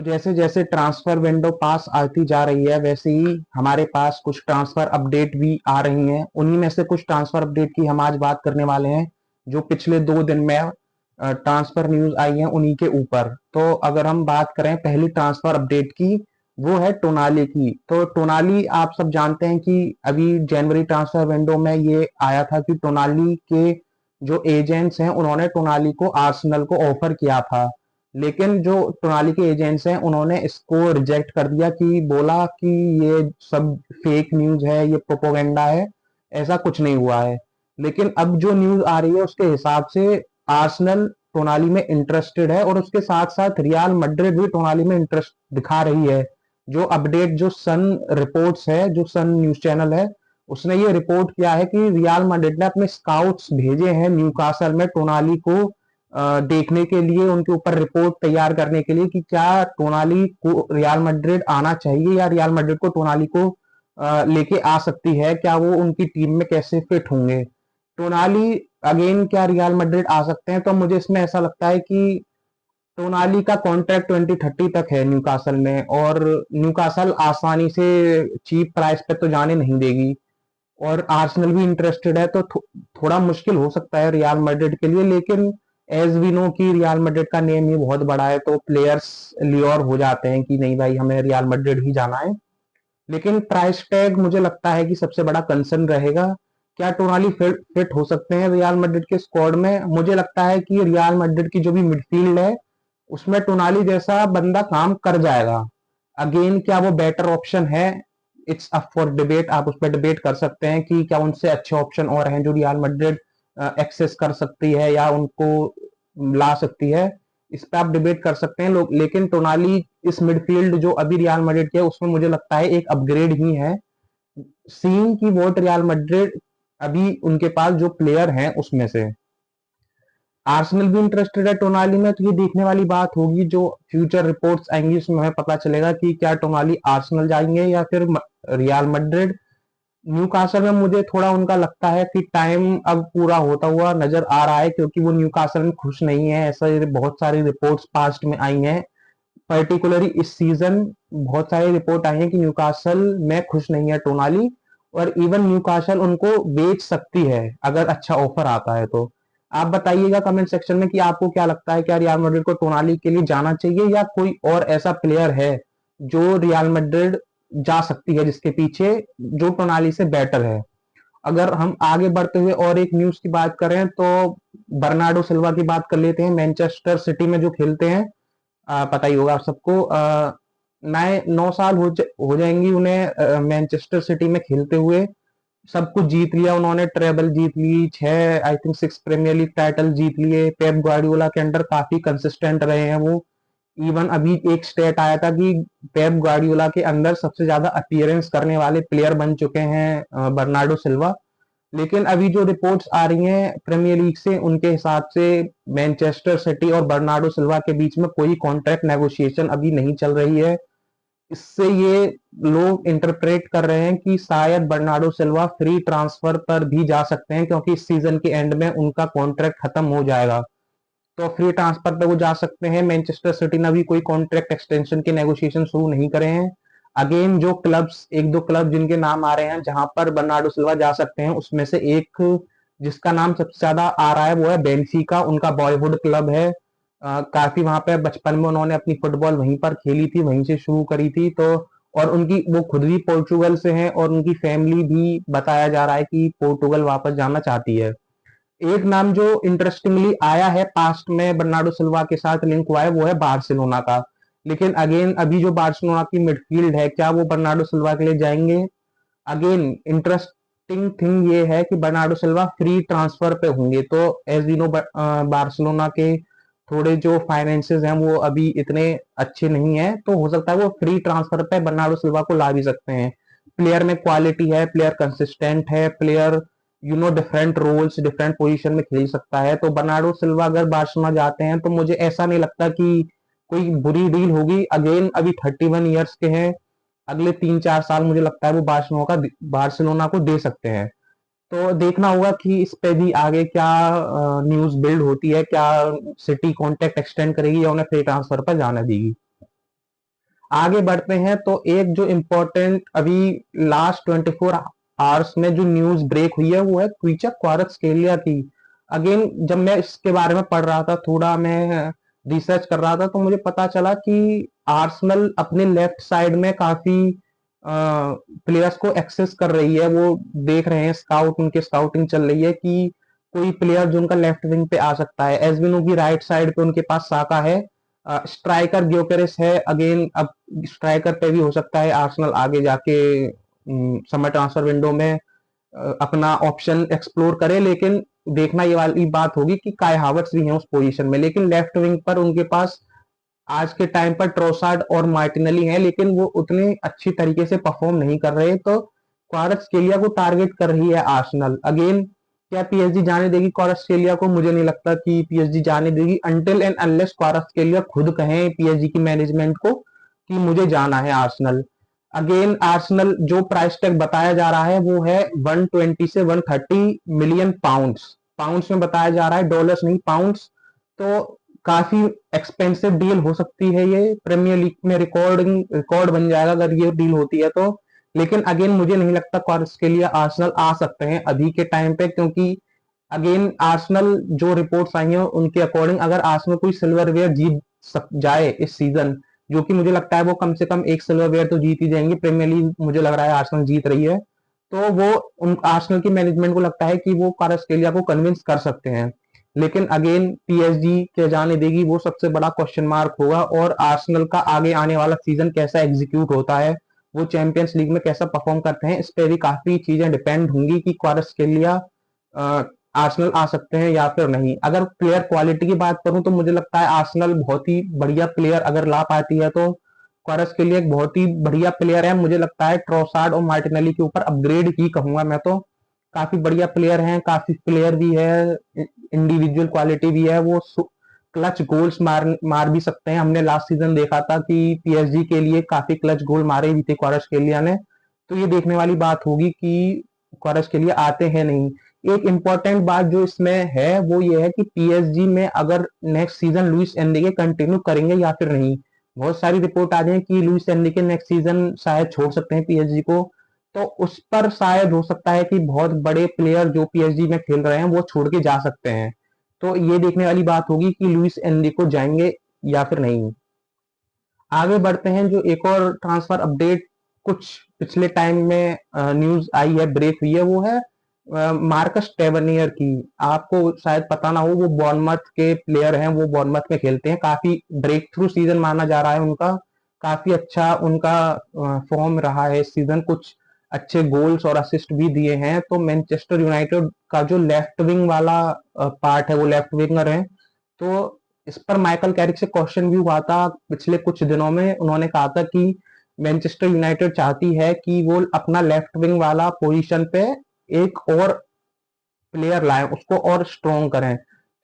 जैसे जैसे transfer window पास आती जा रही है वैसे ही हमारे पास कुछ ट्रांसफर अपडेट भी आ रही हैं। उन्हीं में से कुछ ट्रांसफर अपडेट की हम आज बात करने वाले हैं जो पिछले 2 दिन में ट्रांसफर न्यूज आई है उन्हीं के ऊपर। तो अगर हम बात करें पहली ट्रांसफर अपडेट की, वो है टोनाली की। तो टोनाली आप सब जानते हैं कि अभी जनवरी ट्रांसफर विंडो में ये आया था कि टोनाली के जो एजेंट्स हैं उन्होंने टोनाली को आर्सेनल को ऑफर किया था। लेकिन जो टोनाली के एजेंट्स हैं उन्होंने इसको रिजेक्ट कर दिया कि बोला कि ये सब फेक न्यूज है, ये प्रोपोगेंडा है, ऐसा कुछ नहीं हुआ है। लेकिन अब जो न्यूज आ रही है उसके हिसाब से आर्सेनल टोनाली में इंटरेस्टेड है और उसके साथ साथ रियल मैड्रिड भी टोनाली में इंटरेस्ट दिखा रही है। जो अपडेट जो सन रिपोर्ट्स है, जो सन न्यूज चैनल है, उसने ये रिपोर्ट किया है कि रियल मैड्रिड ने अपने स्काउट्स भेजे हैं न्यूकासल में टोनाली को देखने के लिए, उनके ऊपर रिपोर्ट तैयार करने के लिए कि क्या टोनाली को रियल मैड्रिड आना चाहिए या रियल मैड्रिड को टोनाली को लेके आ सकती है, क्या वो उनकी टीम में कैसे फिट होंगे। टोनाली अगेन क्या रियल मैड्रिड आ सकते हैं? तो मुझे इसमें ऐसा लगता है कि टोनाली का कॉन्ट्रैक्ट 2030 तक है न्यूकासल में, और न्यूकासल आसानी से चीप प्राइस पे तो जाने नहीं देगी। और आर्सेनल भी इंटरेस्टेड है तो थोड़ा मुश्किल हो सकता है रियल मैड्रिड के लिए। लेकिन एज वी नो कि रियल मैड्रिड का नेम ही बहुत बड़ा है तो प्लेयर्स लियोर हो जाते हैं कि नहीं भाई हमें रियल मैड्रिड ही जाना है। लेकिन प्राइस टैग मुझे लगता है कि सबसे बड़ा कंसर्न रहेगा। क्या टोनाली फिट हो सकते हैं रियल मैड्रिड के स्क्वाड में? मुझे लगता है कि रियल मैड्रिड की जो भी मिडफील्ड है उसमें टोनाली जैसा बंदा काम कर जाएगा। अगेन क्या वो बेटर ऑप्शन है? It's up for debate. आप उस पर डिबेट कर सकते हैं कि क्या उनसे अच्छे ऑप्शन और हैं जो रियल मैड्रिड एक्सेस कर सकती है या उनको ला सकती है। इस पे आप डिबेट कर सकते हैं लोग। लेकिन टोनाली इस मिडफील्ड जो अभी रियल मैड्रिड के है उसमें मुझे लगता है एक अपग्रेड ही है। सीन की वोट रियल मैड्रिड अभी उनके पास जो प्लेयर हैं उसमें से आर्सेनल भी इंटरेस्टेड है टोनाली में। तो ये देखने वाली बात होगी, जो फ्यूचर रिपोर्ट्स आएंगी उसमें हमें पता चलेगा कि क्या टोनाली आर्सेनल जाएंगे या फिर रियल मैड्रिड। न्यूकासल में मुझे थोड़ा उनका लगता है कि टाइम अब पूरा होता हुआ नजर आ रहा है, क्योंकि वो न्यूकासल में खुश नहीं है। ऐसा बहुत सारी रिपोर्ट्स पास्ट में आई हैं, पर्टिकुलरली इस सीजन बहुत सारी रिपोर्ट आई है कि न्यूकासल में खुश नहीं है टोनाली। और इवन न्यूकासल उनको बेच सकती है अगर अच्छा ऑफर आता है तो। आप बताइएगा कमेंट सेक्शन में कि आपको क्या लगता है, क्या रियल मैड्रिड को टोनाली के लिए जाना चाहिए या कोई और ऐसा प्लेयर है जो रियल मैड्रिड जा सकती है जिसके पीछे, जो टोनाली से बेटर है। अगर हम आगे बढ़ते हुए और एक न्यूज की बात करें तो बर्नार्डो सिल्वा की बात कर लेते हैं, मैनचेस्टर सिटी में जो खेलते हैं। पता ही होगा आप सबको, 9 साल हो जाएंगी उन्हें मैनचेस्टर सिटी में खेलते हुए। सब कुछ जीत लिया उन्होंने, ट्रेबल जीत ली, 6 I think 6 premier league title जीत लिए। पेप गार्डियोला के अंडर काफी कंसिस्टेंट रहे हैं वो। इवन अभी एक स्टेट आया था कि पेप गार्डियोला के अंदर सबसे ज्यादा अपीयरेंस करने वाले प्लेयर बन चुके हैं बर्नार्डो सिल्वा। लेकिन अभी जो रिपोर्ट्स आ रही हैं प्रीमियर लीग से उनके हिसाब से मैनचेस्टर सिटी और बर्नार्डो सिल्वा के बीच में कोई कॉन्ट्रैक्ट नेगोशिएशन अभी नहीं चल रही है। इससे ये लोग इंटरप्रेट कर रहे हैं कि शायद बर्नार्डो सिल्वा फ्री ट्रांसफर पर भी जा सकते हैं, क्योंकि इस सीजन के एंड में उनका कॉन्ट्रैक्ट खत्म हो जाएगा। तो फ्री ट्रांसफर पे वो जा सकते हैं। मैनचेस्टर सिटी ने अभी कोई कॉन्ट्रैक्ट एक्सटेंशन के नेगोशिएशन शुरू नहीं करे हैं। अगेन जो क्लब्स, एक दो क्लब जिनके नाम आ रहे हैं जहां पर बर्नार्डो सिल्वा जा सकते हैं, उसमें से एक जिसका नाम सबसे ज्यादा आ रहा है वो है बेंफिका। उनका बॉयहुड क्लब है। काफी वहां पे बचपन में उन्होंने अपनी फुटबॉल वहीं पर खेली थी, वहीं से शुरू करी थी। तो और उनकी वो खुद भी पोर्चुगल से हैं और उनकी फैमिली भी बताया जा रहा है कि पोर्टुगल वापस जाना चाहती है। एक नाम जो इंटरेस्टिंगली आया है पास्ट में बर्नार्डो सिल्वा के साथ लिंक हुआ है वो है बार्सिलोना का। लेकिन अगेन अभी जो बार्सिलोना की मिडफील्ड है, क्या वो बर्नार्डो सिल्वा के लिए जाएंगे? अगेन इंटरेस्टिंग थिंग ये है कि बर्नार्डो सिल्वा फ्री ट्रांसफर पे होंगे। तो एज यू नो बार्सिलोना के थोड़े जो फाइनेंसेस हैं वो अभी इतने अच्छे नहीं है, तो हो सकता है वो फ्री ट्रांसफर पे बर्नार्डो सिल्वा को ला भी सकते हैं। प्लेयर में क्वालिटी है, प्लेयर कंसिस्टेंट है, player different roles different position में खेल सकता है। तो बर्नार्डो सिल्वा अगर बार्सिलोना जाते हैं तो मुझे ऐसा नहीं लगता कि कोई बुरी डील होगी। अगेन अभी 31 ईयर्स के हैं, अगले 3-4 साल मुझे लगता है वो बार्सिलोना को दे सकते हैं। तो देखना होगा कि इस पे भी आगे क्या न्यूज बिल्ड होती है, क्या सिटी कॉन्ट्रैक्ट एक्सटेंड करेगी या उन्हें फ्री ट्रांसफर पर जाने देगी। आगे बढ़ते हैं तो एक जो इम्पोर्टेंट अभी लास्ट 24 आवर्स में जो न्यूज ब्रेक हुई है वो है क्विचा क्वारात्स्केलिया की। अगेन जब मैं इसके बारे में पढ़ रहा था, थोड़ा मैं रिसर्च कर रहा था, तो मुझे पता चला कि आर्सेनल अपने लेफ्ट साइड में काफी प्लेयर्स को एक्सेस कर रही है। वो देख रहे हैं, स्काउट उनके स्काउटिंग चल रही है कि कोई प्लेयर जो उनका लेफ्ट विंग पे आ सकता है। एसबिनो की राइट साइड पे उनके पास साका है, स्ट्राइकर ग्योकेरेस है। अगेन अब स्ट्राइकर पे भी हो सकता है आर्सेनल आगे जाके समर ट्रांसफर विंडो में अपना ऑप्शन एक्सप्लोर करे, लेकिन देखना ये वाली बात होगी कि काय हावर्ट्स भी हैं उस पोजीशन में। लेकिन लेफ्ट विंग पर उनके पास आज के टाइम पर ट्रोसार्ड और मार्टिनेली हैं, लेकिन वो उतने अच्छी तरीके से परफॉर्म नहीं कर रहे, तो क्वारात्स्केलिया को टारगेट कर रही है आर्सेनल। अगेन क्या पीएसजी जाने देगी क्वारात्स्केलिया को? मुझे नहीं लगता कि पीएसजी जाने देगी अनटिल एंड अनलेस क्वारात्स्केलिया खुद कहें पीएसजी की मैनेजमेंट को कि मुझे जाना है आर्सेनल। अगेन आर्सेनल जो प्राइस टैग बताया जा रहा है वो है 120 से 130 मिलियन पाउंड्स। पाउंड्स में बताया जा रहा है, डॉलर्स नहीं, पाउंड्स। तो काफी एक्सपेंसिव डील हो सकती है ये। प्रीमियर लीग में रिकॉर्ड बन जाएगा अगर ये डील होती है तो। लेकिन अगेन मुझे नहीं लगता क्वारात्स्केलिया आर्सेनल आ सकते हैं अभी के टाइम पे, क्योंकि अगेन आर्सेनल जो रिपोर्ट्स आई हैं उनके अकॉर्डिंग अगर आर्सेनल कोई सिल्वरवेयर जीत जाए इस सीजन, जो कि मुझे लगता है वो कम से कम एक सिल्वरवेयर तो जीत ही जाएंगे। प्रीमियर लीग मुझे लग रहा है आर्सेनल जीत रही है, तो वो उन आर्सेनल की मैनेजमेंट को लगता है कि वो क्वारात्स्केलिया को कन्विंस कर सकते हैं। लेकिन अगेन पीएसजी क्या जाने देगी, वो सबसे बड़ा क्वेश्चन मार्क होगा। और आर्सेनल का आगे आने वाला सीजन कैसा एग्जीक्यूट होता है, वो चैंपियंस लीग में कैसा परफॉर्म करते हैं, इस पे भी काफी चीजें डिपेंड होंगी कि क्वारात्स्केलिया आर्सेनल आ सकते हैं या फिर नहीं। अगर प्लेयर क्वालिटी की बात करूं तो मुझे लगता है आर्सेनल बहुत ही बढ़िया प्लेयर अगर ला पाती है तो क्वारात्स्केलिया एक बहुत ही बढ़िया प्लेयर है। मुझे लगता है ट्रोसार्ड और मार्टिनेली के ऊपर अपग्रेड ही कहूंगा मैं तो। काफी बढ़िया प्लेयर हैं, काफी प्लेयर भी है, इंडिविजुअल क्वालिटी भी है। वो क्लच गोल्स मार भी सकते हैं। हमने लास्ट सीजन देखा था कि पीएसजी के लिए काफी क्लच गोल मारे भी थे क्वारात्स्केलिया ने। तो ये देखने वाली बात होगी कि क्वारात्स्केलिया आते हैं नहीं। एक इम्पॉर्टेंट बात जो इसमें है वो ये है कि पीएसजी में अगर next season Luis Enrique continue करेंगे या फिर नहीं। बहुत सारी रिपोर्ट आ रही है कि लुइस एनरिके नेक्स्ट सीजन शायद छोड़ सकते हैं पीएसजी को। तो उस पर शायद हो सकता है कि बहुत बड़े प्लेयर जो पीएसजी में खेल रहे हैं वो छोड़ के जा सकते हैं। तो ये देखने वाली बात होगी कि लुइस एनरिको जाएंगे या फिर नहीं। आगे बढ़ते हैं, जो एक और ट्रांसफर अपडेट कुछ पिछले टाइम में न्यूज आई है, ब्रेक हुई है, वो है मार्कस टेवर्नियर की। आपको शायद पता ना हो, वो बॉर्नमथ के प्लेयर हैं, वो बॉर्नमथ में खेलते हैं। काफी ब्रेक थ्रू सीजन माना जा रहा है उनका, काफी अच्छा उनका फॉर्म रहा है इस सीजन। कुछ अच्छे गोल्स और असिस्ट भी दिए हैं। तो मैनचेस्टर यूनाइटेड का जो लेफ्ट विंग वाला पार्ट है, वो लेफ्ट विंगर है। तो इस पर माइकल कैरिक से क्वेश्चन भी हुआ था पिछले कुछ दिनों में। उन्होंने कहा था कि मैनचेस्टर यूनाइटेड चाहती है कि वो अपना लेफ्ट विंग वाला पोजीशन पे एक और प्लेयर लाएं, उसको और स्ट्रॉन्ग करें।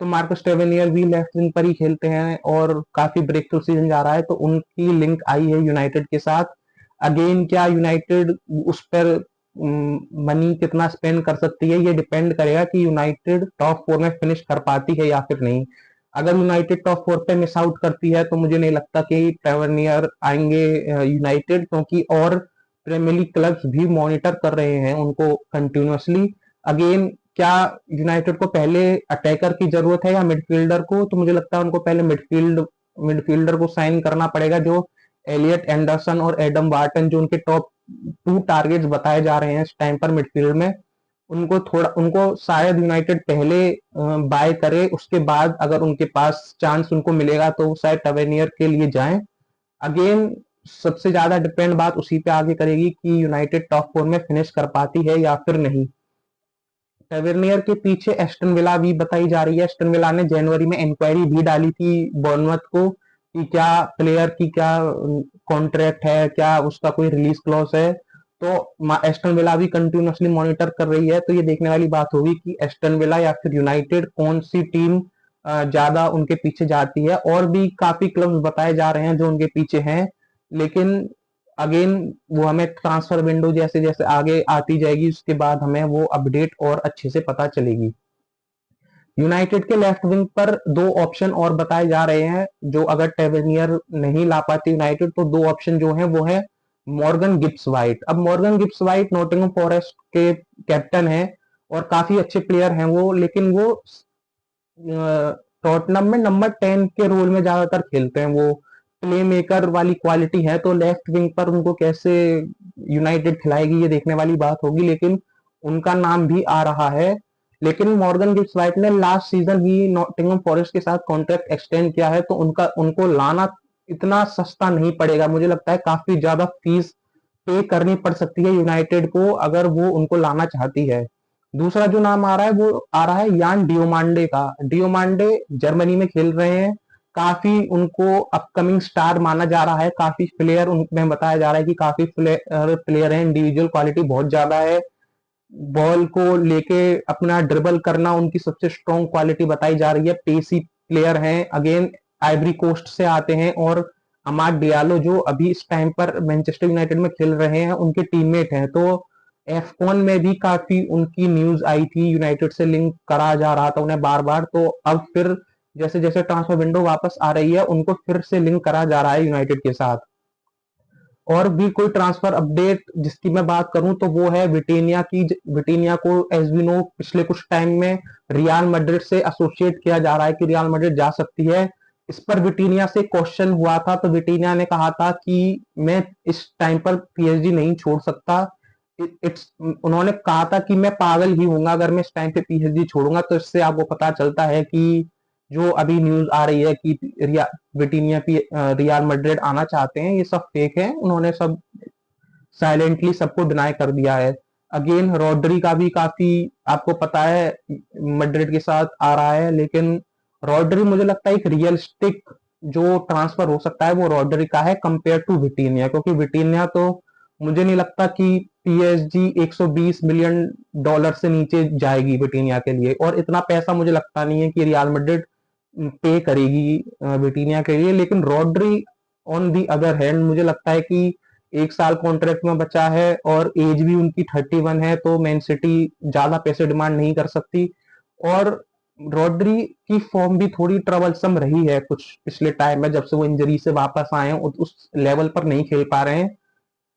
तो मार्कस टेवेनियर भी लेफ्ट विंग पर ही खेलते हैं और काफी ब्रेक थ्रू सीजन जा रहा है, तो उनकी लिंक आई है यूनाइटेड के साथ। अगेन क्या यूनाइटेड उस पर मनी कितना स्पेंड कर सकती है, ये डिपेंड करेगा कि यूनाइटेड टॉप 4 में फिनिश कर पाती है या फिर नहीं। अगर यूनाइटेड टॉप 4 पे मिस आउट करती है तो मुझे नहीं लगता कि टेवर्नियर आएंगे यूनाइटेड, क्योंकि और प्रीमियर लीग क्लब्स भी मॉनिटर कर रहे हैं उनको कंटिन्यूअसली। अगेन क्या यूनाइटेड को पहले अटैकर की जरूरत है या मिडफील्डर को? तो मुझे लगता है उनको पहले मिडफील्डर को साइन करना पड़ेगा, जो एलियट एंडरसन और एडम वार्टन, जो उनके टॉप 2 टारगेट्स बताए जा रहे हैं इस टाइम पर मिडफील्ड में। उनको शायद यूनाइटेड पहले बाय करे, उसके बाद अगर उनके पास चांस उनको मिलेगा तो शायद टवेनियर के लिए जाएं। अगेन सबसे ज्यादा डिपेंड बात उसी पे आगे करेगी कि यूनाइटेड टॉप 4 में फिनिश कर पाती है या फिर नहीं। टवेनियर के पीछे एस्टन विला भी बताई जा रही है। एस्टन विला ने जनवरी में इंक्वायरी भी डाली थी बॉर्नमथ को कि क्या प्लेयर की क्या कॉन्ट्रैक्ट है, क्या उसका कोई रिलीज क्लॉज है। तो एस्टन विला भी कंटिन्यूअसली मॉनिटर कर रही है। तो ये देखने वाली बात होगी कि एस्टन विला या फिर यूनाइटेड कौन सी टीम ज्यादा उनके पीछे जाती है। और भी काफी क्लब्स बताए जा रहे हैं जो उनके पीछे हैं, लेकिन अगेन वो हमें ट्रांसफर विंडो जैसे जैसे आगे आती जाएगी उसके बाद हमें वो अपडेट और अच्छे से पता चलेगी। यूनाइटेड के लेफ्ट विंग पर दो ऑप्शन और बताए जा रहे हैं, जो अगर टेवेनियर नहीं ला पाती यूनाइटेड तो दो ऑप्शन जो है वो है मॉर्गन गिब्स वाइट। अब Morgan Gibbs white Nottingham forest के कैप्टन है और काफी अच्छे प्लेयर हैं वो, लेकिन वो टॉटनहम में नंबर 10 के रोल में ज्यादातर खेलते हैं, वो प्ले मेकर वाली क्वालिटी है, तो लेफ्ट विंग पर उनको कैसे यूनाइटेड खिलाएगी ये देखने वाली बात होगी, लेकिन उनका नाम भी आ रहा है। लेकिन मॉर्गन गिब्स वाइट ने लास्ट सीजन ही नॉटिंघम फॉरेस्ट के साथ कॉन्ट्रैक्ट एक्सटेंड किया है, तो उनको लाना इतना सस्ता नहीं पड़ेगा। मुझे लगता है काफी ज्यादा फीस पे करनी पड़ सकती है यूनाइटेड को अगर वो उनको लाना चाहती है। दूसरा जो नाम आ रहा है वो आ रहा है यान डियोमांडे का। डियोमांडे जर्मनी में खेल रहे हैं, काफी उनको अपकमिंग स्टार माना जा रहा है, काफी प्लेयर उनमें बताया जा रहा है कि काफी प्लेयर हैं, इंडिविजुअल क्वालिटी बहुत ज्यादा है, बॉल को लेके अपना ड्रिबल करना उनकी सबसे स्ट्रॉन्ग क्वालिटी बताई जा रही है, पेसी प्लेयर हैं, अगेन आइवरी कोस्ट से आते हैं, और अमाद डियालो जो अभी इस टाइम पर मैनचेस्टर यूनाइटेड में खेल रहे हैं उनके टीममेट हैं। तो एफकॉन में भी काफी उनकी न्यूज आई थी, यूनाइटेड से लिंक करा जा रहा था उन्हें बार बार, तो अब फिर जैसे जैसे ट्रांसफर विंडो वापस आ रही है उनको फिर से लिंक करा जा रहा है यूनाइटेड के साथ। और भी कोई ट्रांसफर अपडेट जिसकी मैं बात करूं तो वो है विटीनिया की। विटीनिया को एज वी नो पिछले कुछ टाइम में रियल मैड्रिड से एसोसिएट किया जा रहा है कि रियल मैड्रिड जा सकती है। इस पर विटीनिया से क्वेश्चन हुआ था तो विटीनिया ने कहा था कि मैं इस टाइम पर पीएसजी नहीं छोड़ सकता। इट्स उन्होंने कहा था कि मैं पागल ही हूंगा अगर मैं इस टाइम पे पीएसजी छोड़ूंगा। तो इससे आपको पता चलता है कि जो अभी न्यूज आ रही है कि विटीनिया रियल मैड्रिड आना चाहते हैं, ये सब फेक है, उन्होंने सब साइलेंटली सबको डिनाई कर दिया है। अगेन रॉड्री का भी काफी आपको पता है मैड्रिड के साथ आ रहा है, लेकिन रॉड्री मुझे लगता है एक रियलिस्टिक जो ट्रांसफर हो सकता है वो रॉड्री का है कंपेयर टू विटीनिया, क्योंकि विटीनिया तो मुझे नहीं लगता कि पीएसजी 120 मिलियन डॉलर से नीचे जाएगी विटीनिया के लिए, और इतना पैसा मुझे लगता नहीं है कि रियल मैड्रिड पे करेगी विटीनिया के लिए। लेकिन Rodri on the other hand मुझे लगता है कि एक साल कॉन्ट्रैक्ट में बचा है और एज भी उनकी 31 है, तो मैन सिटी ज्यादा पैसे डिमांड नहीं कर सकती। और रॉड्री की फॉर्म भी थोड़ी ट्रबलसम रही है कुछ पिछले टाइम में, जब से वो इंजरी से वापस आए हैं उस लेवल पर नहीं खेल पा रहे हैं।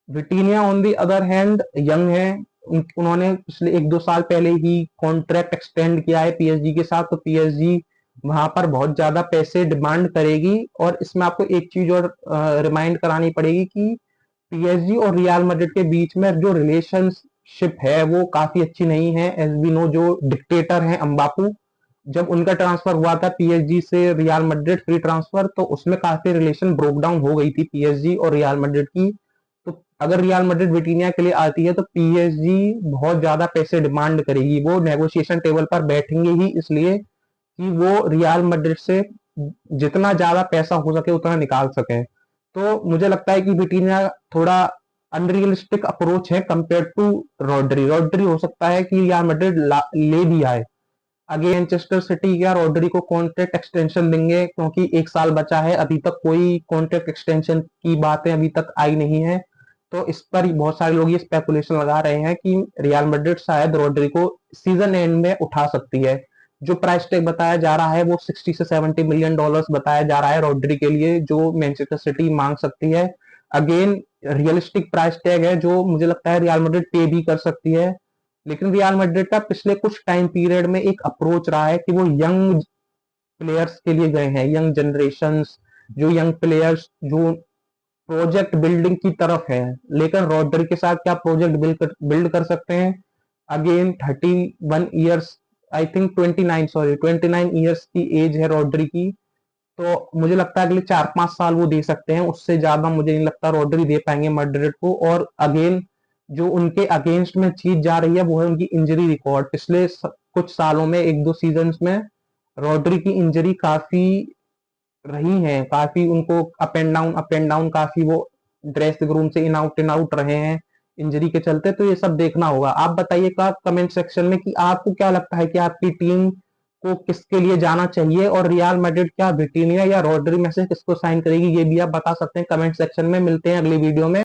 विटीनिया on the other hand young है, उन्होंने पिछले 1-2 साल पहले ही कॉन्ट्रैक्ट एक्सटेंड किया है पीएसजी के साथ, तो पीएसजी वहां पर बहुत ज्यादा पैसे डिमांड करेगी। और इसमें आपको एक चीज और रिमाइंड करानी पड़ेगी कि पीएसजी और रियल मैड्रिड के बीच में जो रिलेशनशिप है वो काफी अच्छी नहीं है। एज वी नो जो डिक्टेटर हैं अम्बापू, जब उनका ट्रांसफर हुआ था पीएसजी से रियल मैड्रिड फ्री ट्रांसफर, तो उसमें काफी रिलेशन ब्रोक डाउन हो गई थी पीएसजी और रियल मैड्रिड की। तो अगर रियल मैड्रिड विटीनिया के लिए आती है तो पीएसजी बहुत ज्यादा पैसे डिमांड करेगी, वो नेगोशिएशन टेबल पर बैठेंगे ही इसलिए कि वो रियल मैड्रिड से जितना ज्यादा पैसा हो सके उतना निकाल सके। तो मुझे लगता है कि विटीनिया थोड़ा अनरियलिस्टिक अप्रोच है कंपेयर टू रॉड्री। रॉड्री हो सकता है कि रियल मैड्रिड ले भी आए। आगे मैनचेस्टर सिटी या रॉड्री को कॉन्ट्रैक्ट एक्सटेंशन देंगे, क्योंकि एक साल बचा है, अभी तक कोई कॉन्ट्रैक्ट एक्सटेंशन की बातें अभी तक आई नहीं है। तो इस पर बहुत सारे लोग ये स्पेकुलेशन लगा रहे हैं कि रियल मैड्रिड शायद रॉड्री को सीजन एंड में उठा सकती है। जो प्राइस टैग बताया जा रहा है वो 60 से 70 मिलियन डॉलर्स बताया जा रहा है रॉड्री के लिए, जो मैनचेस्टर सिटी मांग सकती है। अगेन रियलिस्टिक प्राइस टैग है जो मुझे लगता है रियल मैड्रिड पे भी कर सकती है। लेकिन रियल मैड्रिड का पिछले कुछ टाइम पीरियड में एक अप्रोच रहा है कि वो यंग प्लेयर्स के लिए गए हैं, यंग जनरेशंस, जो यंग प्लेयर्स जो प्रोजेक्ट बिल्डिंग की तरफ है। लेकिन रॉड्री के साथ क्या प्रोजेक्ट बिल्ड कर सकते हैं? Again 31 years, I think 29 years की एज है रॉड्री की, तो मुझे लगता है अगले 4-5 साल वो दे सकते हैं, उससे ज्यादा मुझे नहीं लगता रॉड्री दे पाएंगे मैड्रिड को। और अगेन जो उनके अगेंस्ट में चीज जा रही है वो है उनकी इंजरी रिकॉर्ड। पिछले कुछ सालों में 1-2 सीजन में रॉड्री की इंजरी काफी रही है, काफी उनको अप एंड डाउन काफी वो ड्रेसिंग रूम से इन आउट रहे हैं इंजरी के चलते। तो ये सब देखना होगा। आप बताइएगा कमेंट सेक्शन में कि आपको क्या लगता है कि आपकी टीम को किसके लिए जाना चाहिए, और रियल मैड्रिड क्या विटीनिया या रॉड्री में से किसको साइन करेगी, ये भी आप बता सकते हैं कमेंट सेक्शन में। मिलते हैं अगली वीडियो में।